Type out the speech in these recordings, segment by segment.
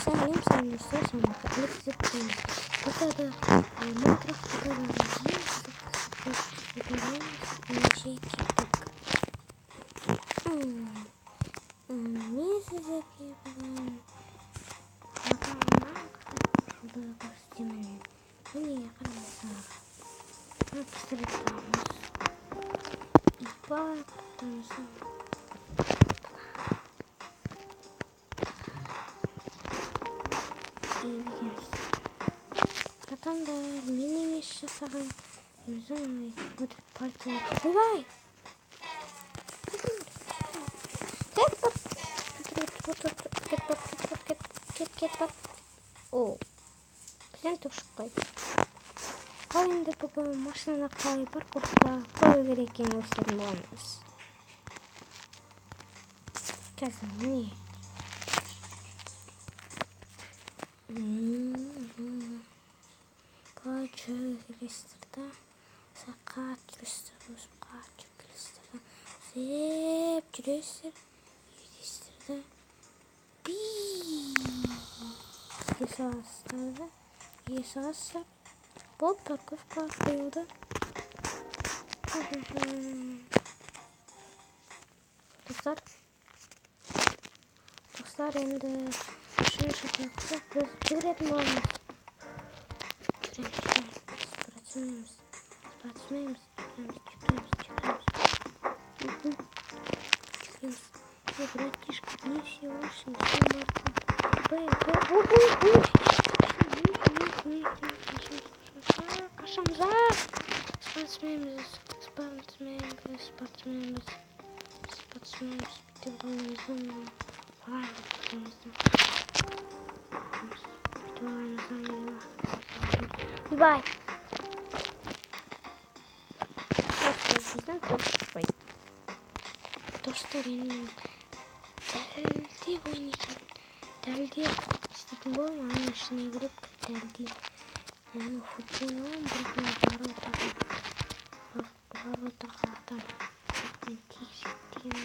Сәлем достар, burada Minecraft'ta ben size yapılan şurada kostümünü bunu yaparsanız yapıştıracağız. İhbar kurtarmışsın. Zaten de benim yaşasam yüzüm bu parça kolay. О, гляньте в шукай. Енді бүгін машинаны қалай парковка қою керек екенін өздерін боламыз. Қазір міне. Қачы келестерді. Сақат жүрестерді. Зеп жүрестерді. Елестерді. Есастар. Бұл парковка қойылды. Достар енді машина шақырақта біз жүгіретін боламыз. Спортсменіміз. Братишка, не все очень Қашамза спортсменіміз Бай. Достар енді дәлде ойнайтын. Дәлде істейтін болым, аның ішіне кіріп дәлде. Яғни футболын бірден воротаға атам. Мен тегістен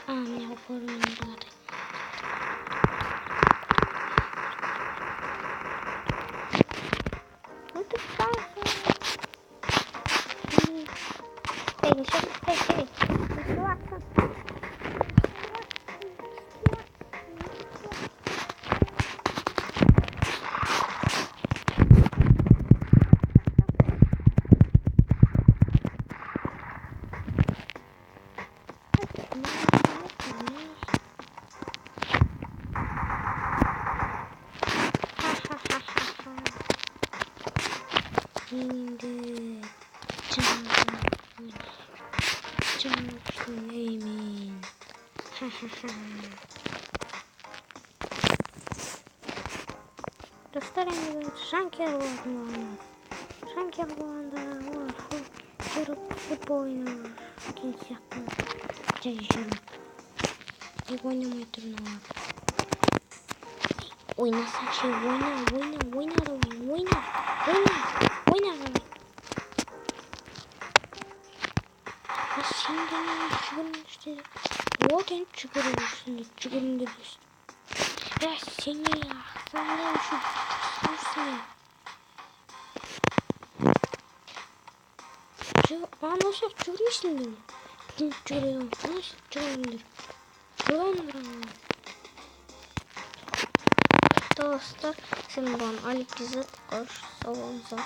міне оформлен болады. Şimdi canım emin. Dostlar енді жанкер болғанда олар жүріп футбол ойнап жүрген сияқты жай жүріп тек ойнамай тұрын олар. Ойнасаңшы, ойна. Сен де жүгіріңдер. Вот енді жүгіріңдер өсті. Сен не ақсаңда үшін жүрсің. Ана осы жүгіресіңдер. Жүгіріңдер. Достар, сен болған Алик Кизет қош сау болыңыздар.